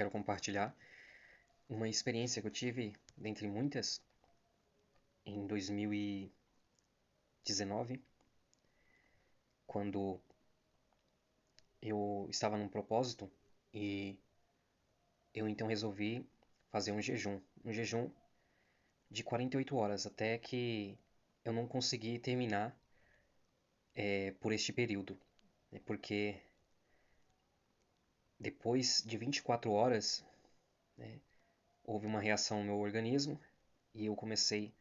quero compartilhar uma experiência que eu tive, dentre muitas, em 2019, quando eu estava num propósito e eu então resolvi fazer um jejum de 48 horas, até que eu não consegui terminar por este período, né, porque depois de 24 horas, né, houve uma reação no meu organismo e eu comecei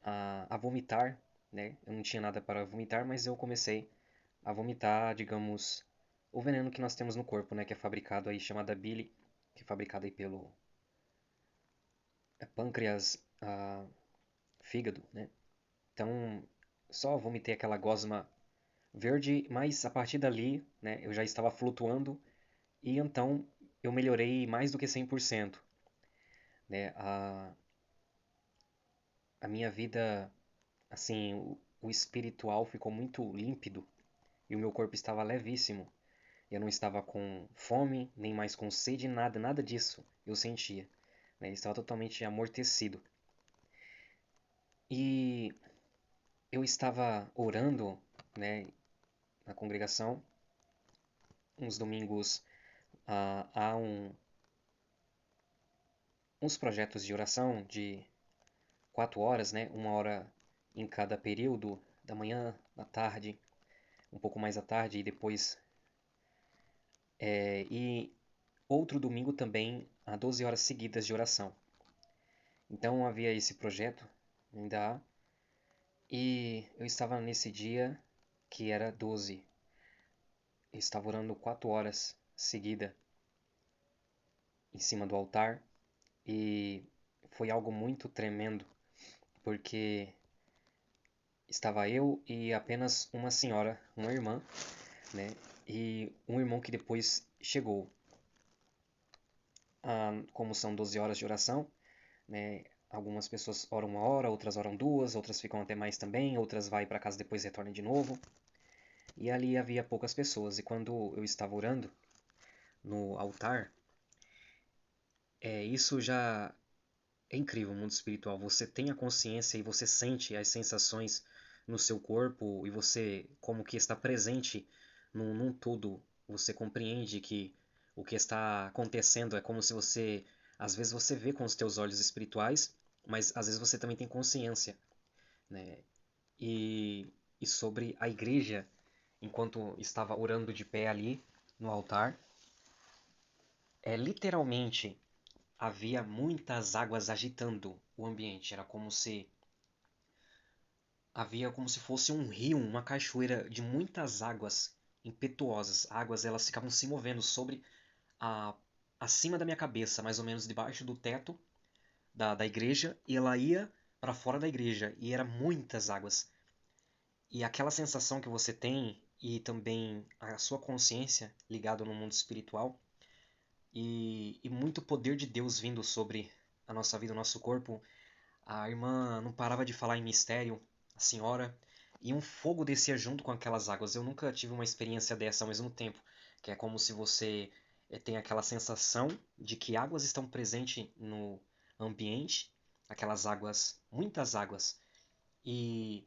a vomitar, né? Eu não tinha nada para vomitar, mas eu comecei a vomitar, digamos, o veneno que nós temos no corpo, né? Que é fabricado aí, chamada bile, que é fabricado aí pelo pâncreas, fígado, né? Então, só vomitei aquela gosma verde, mas a partir dali, né? Eu já estava flutuando e então eu melhorei mais do que 100%, né? A minha vida, assim, o espiritual ficou muito límpido e o meu corpo estava levíssimo. Eu não estava com fome, nem mais com sede, nada, nada disso eu sentia, né? Eu estava totalmente amortecido. E eu estava orando, né, na congregação. Uns domingos há uns projetos de oração de 4 horas, né? Uma hora em cada período, da manhã, da tarde, um pouco mais à tarde e depois. E outro domingo também há 12 horas seguidas de oração. Então havia esse projeto, ainda há, e eu estava nesse dia que era 12. Eu estava orando 4 horas seguida em cima do altar e foi algo muito tremendo, porque estava eu e apenas uma senhora, uma irmã, né? E um irmão que depois chegou. Como são 12 horas de oração, né? Algumas pessoas oram uma hora, outras oram duas, outras ficam até mais também, outras vai para casa depois retornam de novo. E ali havia poucas pessoas. E quando eu estava orando no altar, isso já é incrível, o mundo espiritual. Você tem a consciência e você sente as sensações no seu corpo e você como que está presente num todo. Você compreende que o que está acontecendo é como se você, às vezes você vê com os teus olhos espirituais, mas às vezes você também tem consciência, né? E, e sobre a igreja, enquanto estava orando de pé ali no altar, literalmente havia muitas águas agitando o ambiente. Era como se havia como se fosse um rio, uma cachoeira de muitas águas impetuosas. Águas elas ficavam se movendo sobre a acima da minha cabeça, mais ou menos debaixo do teto da igreja, e ela ia para fora da igreja, e era muitas águas. E aquela sensação que você tem e também a sua consciência ligada no mundo espiritual e muito poder de Deus vindo sobre a nossa vida, o nosso corpo. A irmã não parava de falar em mistério, a senhora, e um fogo descia junto com aquelas águas. Eu nunca tive uma experiência dessa ao mesmo tempo, que é como se você tem aquela sensação de que águas estão presentes no ambiente, aquelas águas, muitas águas, e,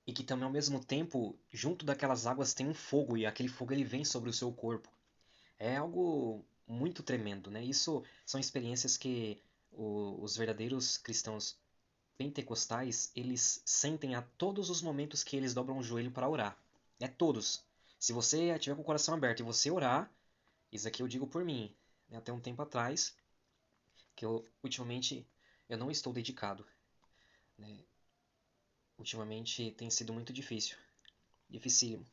e que também ao mesmo tempo, junto daquelas águas tem um fogo, e aquele fogo ele vem sobre o seu corpo. É algo muito tremendo, né? Isso são experiências que os verdadeiros cristãos pentecostais, eles sentem a todos os momentos que eles dobram o joelho para orar. É todos. Se você tiver com o coração aberto e você orar, isso aqui eu digo por mim, né? Até um tempo atrás, que eu ultimamente eu não estou dedicado, né? Ultimamente tem sido muito difícil, dificílimo.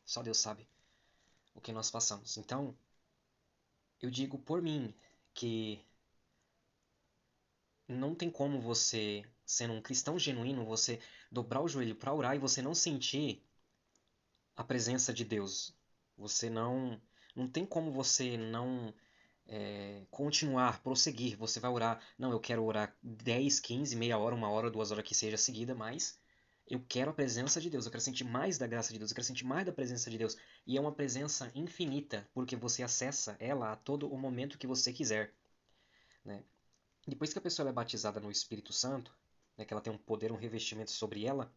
Só Deus sabe o que nós passamos. Então, eu digo por mim que não tem como você, sendo um cristão genuíno, você dobrar o joelho para orar e você não sentir a presença de Deus. Você não tem como você não continuar, prosseguir. Você vai orar, não, eu quero orar 10, 15, meia hora, uma hora, 2 horas que seja seguida, mas Eu quero a presença de Deus, eu quero sentir mais da graça de Deus, eu quero sentir mais da presença de Deus. E é uma presença infinita, porque você acessa ela a todo o momento que você quiser, né? Depois que a pessoa é batizada no Espírito Santo, né, que ela tem um poder, um revestimento sobre ela,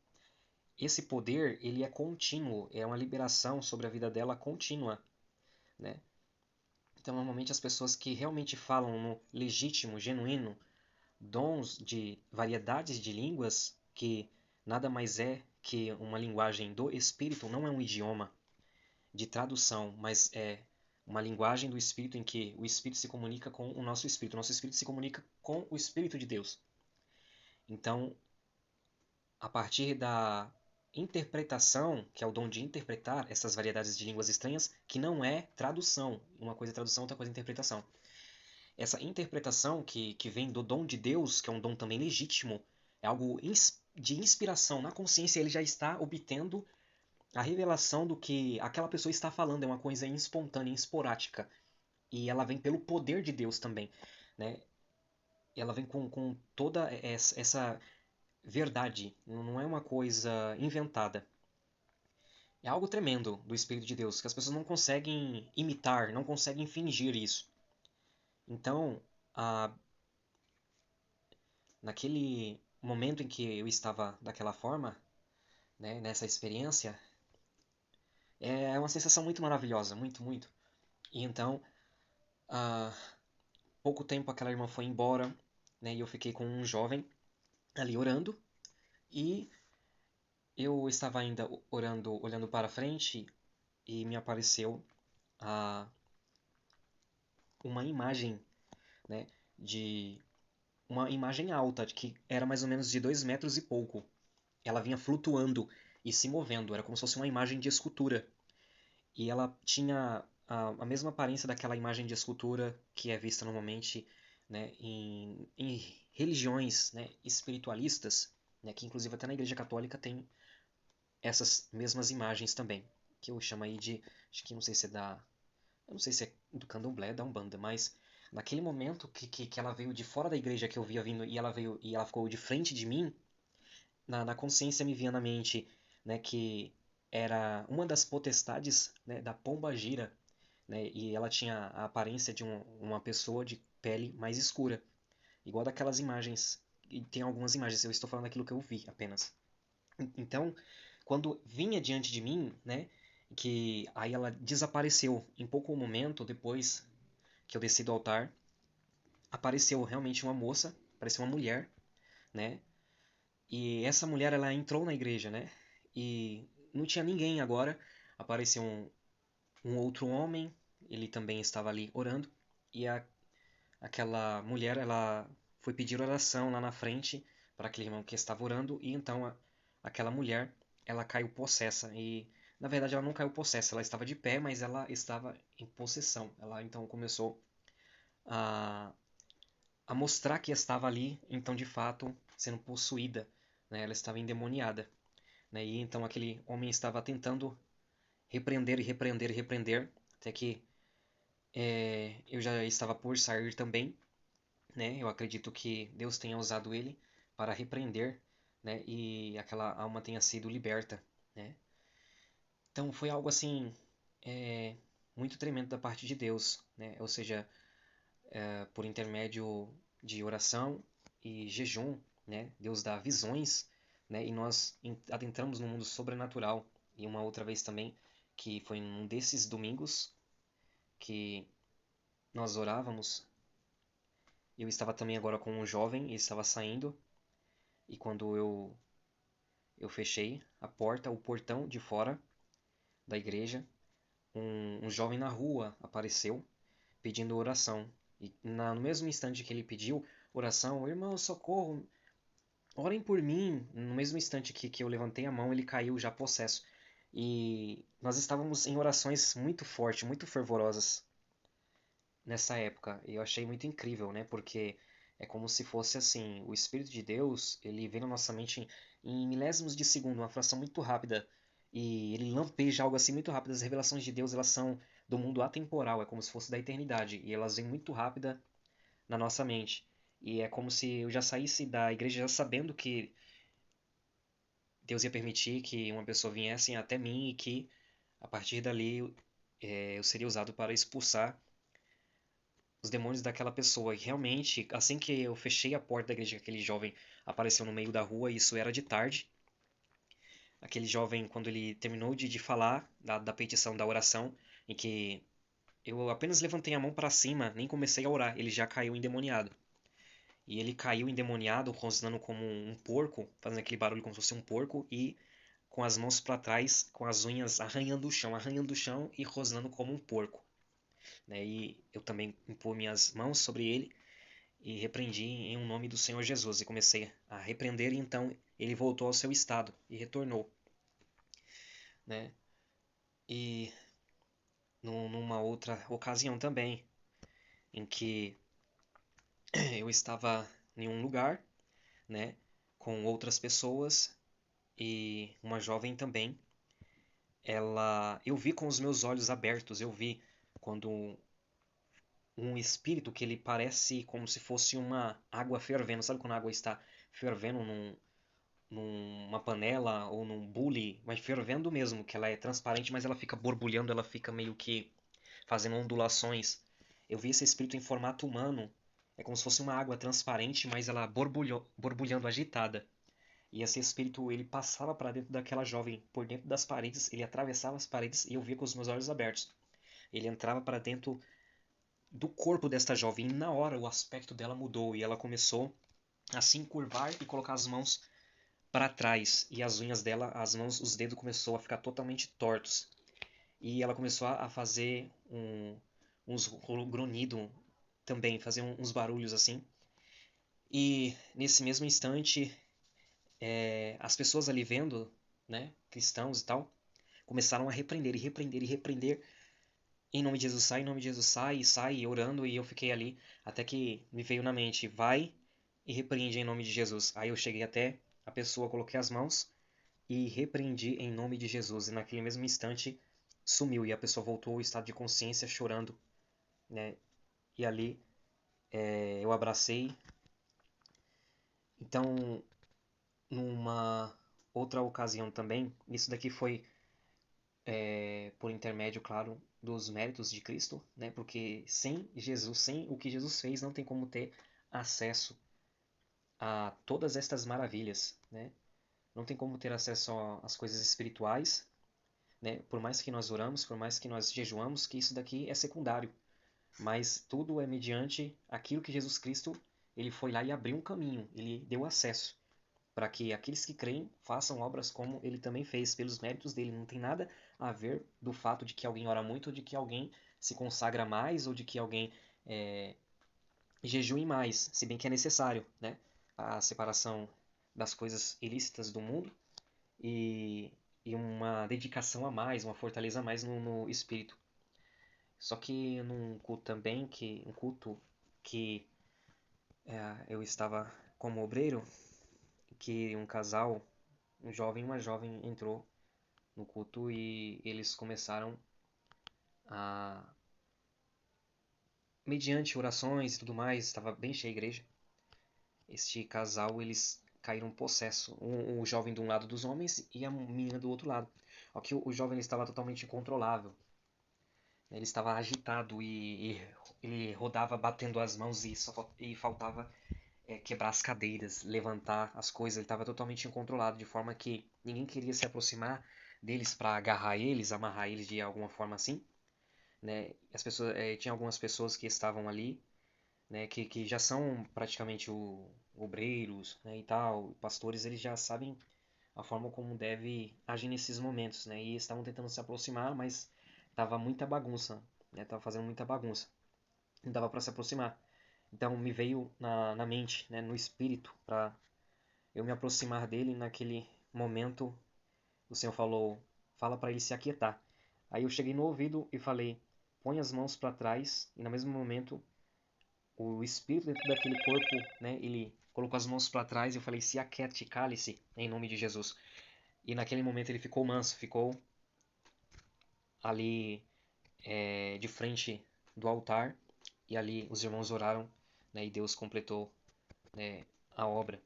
esse poder ele é contínuo, é uma liberação sobre a vida dela contínua, né? Então, normalmente as pessoas que realmente falam no legítimo, genuíno, dons de variedades de línguas, que nada mais é que uma linguagem do Espírito, não é um idioma de tradução, mas é uma linguagem do Espírito em que o Espírito se comunica com o nosso Espírito se comunica com o Espírito de Deus. Então, a partir da interpretação, que é o dom de interpretar essas variedades de línguas estranhas, que não é tradução. Uma coisa é tradução, outra coisa é interpretação. Essa interpretação que vem do dom de Deus, que é um dom também legítimo, é algo de inspiração. Na consciência ele já está obtendo a revelação do que aquela pessoa está falando, é uma coisa espontânea, esporádica. E ela vem pelo poder de Deus também, né? Ela vem com toda essa verdade, não é uma coisa inventada. É algo tremendo do Espírito de Deus, que as pessoas não conseguem imitar, não conseguem fingir isso. Então, naquele momento em que eu estava daquela forma, né, nessa experiência, é uma sensação muito maravilhosa, muito, muito. E então, há pouco tempo aquela irmã foi embora, né, e eu fiquei com um jovem ali orando, e eu estava ainda orando, olhando para frente, e me apareceu ah, uma imagem, né, de uma imagem alta, que era mais ou menos de 2 metros e pouco. Ela vinha flutuando e se movendo, era como se fosse uma imagem de escultura. E ela tinha a mesma aparência daquela imagem de escultura que é vista normalmente, né, em religiões, né, espiritualistas, né, que inclusive até na Igreja Católica tem essas mesmas imagens também, que eu chamo aí de, acho que não sei se é eu não sei se é do Candomblé, da Umbanda, mas naquele momento que ela veio de fora da igreja que eu via vindo e ela veio e ela ficou de frente de mim, na consciência me vinha na mente, né, que era uma das potestades, né, da pomba gira, né, e ela tinha a aparência de uma pessoa de pele mais escura, igual daquelas imagens. E tem algumas imagens, eu estou falando daquilo que eu vi apenas. Então, quando vinha diante de mim, né, que aí ela desapareceu em pouco momento depois que eu desci do altar, apareceu realmente uma moça, apareceu uma mulher, né? E essa mulher ela entrou na igreja, né? E não tinha ninguém agora. Apareceu um outro homem, ele também estava ali orando e aquela mulher ela foi pedir oração lá na frente para aquele irmão que estava orando e então aquela mulher ela caiu possessa e na verdade ela não caiu possessa, ela estava de pé, mas ela estava em possessão. Ela então começou a a mostrar que estava ali, então de fato sendo possuída, né? Ela estava endemoniada, né? E então aquele homem estava tentando repreender e repreender e repreender, até que eu já estava por sair também, né? Eu acredito que Deus tenha usado ele para repreender, né? E aquela alma tenha sido liberta, né? Então foi algo assim é, muito tremendo da parte de Deus, né? Ou seja, por intermédio de oração e jejum, né? Deus dá visões, né? E nós adentramos no mundo sobrenatural. E uma outra vez também, que foi num desses domingos que nós orávamos, eu estava também agora com um jovem e estava saindo, e quando eu fechei a porta, o portão de fora da igreja, um jovem na rua apareceu pedindo oração. E no mesmo instante que ele pediu oração, irmão, socorro, orem por mim. No mesmo instante que eu levantei a mão, ele caiu já possesso. E nós estávamos em orações muito fortes, muito fervorosas nessa época. E eu achei muito incrível, né? Porque é como se fosse assim, o Espírito de Deus, ele vem na nossa mente em milésimos de segundo, uma fração muito rápida. E ele lampeja algo assim muito rápido. As revelações de Deus, elas são do mundo atemporal, é como se fosse da eternidade. E elas vêm muito rápida na nossa mente. E é como se eu já saísse da igreja já sabendo que Deus ia permitir que uma pessoa viesse até mim e que a partir dali eu seria usado para expulsar os demônios daquela pessoa. E realmente, assim que eu fechei a porta da igreja, aquele jovem apareceu no meio da rua, e isso era de tarde. Aquele jovem, quando ele terminou de falar da petição, da oração, em que eu apenas levantei a mão para cima, nem comecei a orar, ele já caiu endemoniado. E ele caiu endemoniado, rosnando como um porco, fazendo aquele barulho como se fosse um porco, e com as mãos para trás, com as unhas arranhando o chão e rosnando como um porco. Né? E eu também impus minhas mãos sobre ele e repreendi em um nome do Senhor Jesus. E comecei a repreender, e então ele voltou ao seu estado e retornou. Né? E numa outra ocasião também, em que eu estava em um lugar, né, com outras pessoas e uma jovem também, eu vi com os meus olhos abertos, eu vi quando um espírito que ele parece como se fosse uma água fervendo. Sabe quando a água está fervendo numa panela ou num bule, mas fervendo mesmo, que ela é transparente, mas ela fica borbulhando, ela fica meio que fazendo ondulações. Eu vi esse espírito em formato humano. É como se fosse uma água transparente, mas ela borbulhando, agitada. E esse espírito, ele passava para dentro daquela jovem, por dentro das paredes, ele atravessava as paredes e eu via com os meus olhos abertos. Ele entrava para dentro do corpo desta jovem e na hora o aspecto dela mudou e ela começou a se encurvar e colocar as mãos para trás e as unhas dela, as mãos, os dedos começou a ficar totalmente tortos. E ela começou a fazer uns grunhidos também, fazer uns barulhos assim. E nesse mesmo instante, as pessoas ali vendo, né, cristãos e tal, começaram a repreender e repreender e repreender. Em nome de Jesus sai, em nome de Jesus sai, e sai, orando, e eu fiquei ali até que me veio na mente, vai e repreende em nome de Jesus. Aí eu cheguei até a pessoa, coloquei as mãos e repreendi em nome de Jesus. E naquele mesmo instante sumiu e a pessoa voltou ao estado de consciência chorando, né? E ali eu abracei. Então, numa outra ocasião também, isso daqui foi por intermédio, claro, dos méritos de Cristo, né? Porque sem Jesus, sem o que Jesus fez, não tem como ter acesso a todas estas maravilhas, né? Não tem como ter acesso às coisas espirituais, né? Por mais que nós oramos, por mais que nós jejuamos, que isso daqui é secundário. Mas tudo é mediante aquilo que Jesus Cristo, ele foi lá e abriu um caminho, ele deu acesso para que aqueles que creem façam obras como ele também fez, pelos méritos dele. Não tem nada a ver do fato de que alguém ora muito, ou de que alguém se consagra mais, ou de que alguém jejue mais, se bem que é necessário, né? A separação das coisas ilícitas do mundo e, e uma dedicação a mais, uma fortaleza a mais no espírito. Só que num culto também, um culto que eu estava como obreiro, que um casal, um jovem e uma jovem entrou no culto e eles começaram a, mediante orações e tudo mais, estava bem cheia a igreja. Este casal, eles caíram possesso, o jovem de um lado dos homens e a menina do outro lado. Aqui o jovem estava totalmente incontrolável. Ele estava agitado e ele rodava batendo as mãos e faltava quebrar as cadeiras, levantar as coisas. Ele estava totalmente incontrolado, de forma que ninguém queria se aproximar deles para agarrar eles, amarrar eles de alguma forma assim, né? As pessoas, tinha algumas pessoas que estavam ali, né, que já são praticamente obreiros, né, e tal, pastores, eles já sabem a forma como deve agir nesses momentos, né? E estavam tentando se aproximar, mas tava muita bagunça, né? Tava fazendo muita bagunça. Não dava para se aproximar. Então me veio na mente, né, no espírito, para eu me aproximar dele. Naquele momento, o Senhor falou: fala para ele se aquietar. Aí eu cheguei no ouvido e falei: põe as mãos para trás. E no mesmo momento, o espírito dentro daquele corpo, né, ele colocou as mãos para trás e eu falei: se aquiete, cale-se, em nome de Jesus. E naquele momento ele ficou manso, ficou ali de frente do altar e ali os irmãos oraram, né, e Deus completou, né, a obra.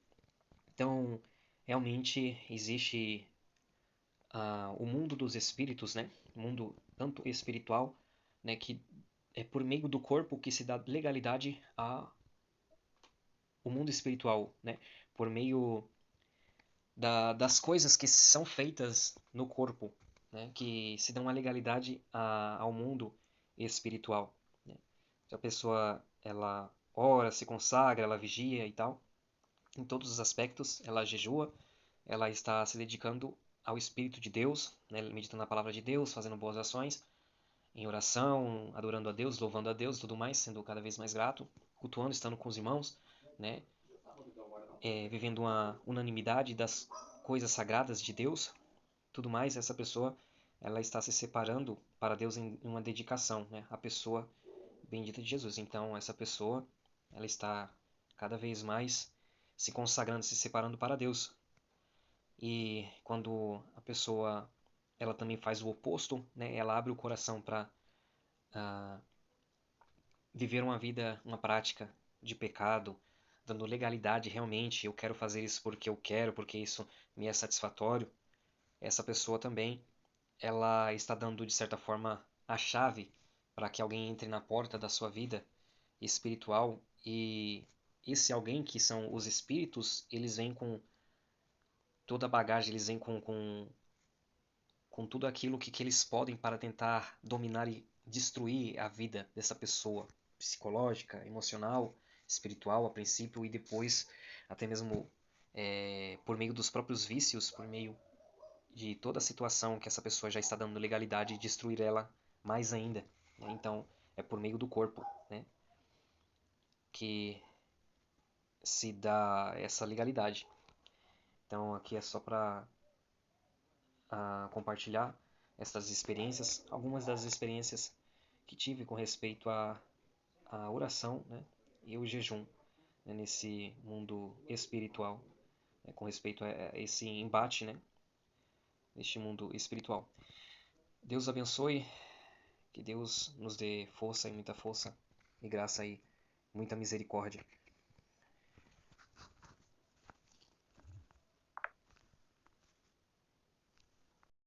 Então realmente existe o mundo dos espíritos, né? O mundo tanto espiritual, né? Que é por meio do corpo que se dá legalidade ao mundo espiritual, né? Por meio das coisas que são feitas no corpo, né? Que se dão a legalidade ao mundo espiritual, né? Se a pessoa ela ora, se consagra, ela vigia e tal, em todos os aspectos, ela jejua, ela está se dedicando ao Espírito de Deus, né? Meditando na palavra de Deus, fazendo boas ações, em oração, adorando a Deus, louvando a Deus, tudo mais, sendo cada vez mais grato, cultuando, estando com os irmãos, né? Vivendo uma unanimidade das coisas sagradas de Deus, tudo mais, essa pessoa ela está se separando para Deus em uma dedicação, né? A pessoa bendita de Jesus. Então, essa pessoa ela está cada vez mais se consagrando, se separando para Deus. E quando a pessoa ela também faz o oposto, né? Ela abre o coração para viver uma vida, uma prática de pecado, dando legalidade realmente, eu quero fazer isso porque eu quero, porque isso me é satisfatório. Essa pessoa também, ela está dando de certa forma a chave para que alguém entre na porta da sua vida espiritual e esse alguém que são os espíritos, eles vêm com toda a bagagem, eles vêm com tudo aquilo que eles podem para tentar dominar e destruir a vida dessa pessoa, psicológica, emocional, espiritual a princípio e depois até mesmo por meio dos próprios vícios, por meio de toda a situação que essa pessoa já está dando legalidade, destruir ela mais ainda, né? Então é por meio do corpo, né, que se dá essa legalidade. Então aqui é só para compartilhar essas experiências, algumas das experiências que tive com respeito à oração, né, e o jejum, né, nesse mundo espiritual, né, com respeito a esse embate, né, neste mundo espiritual. Deus abençoe, que Deus nos dê força e muita graça e muita misericórdia.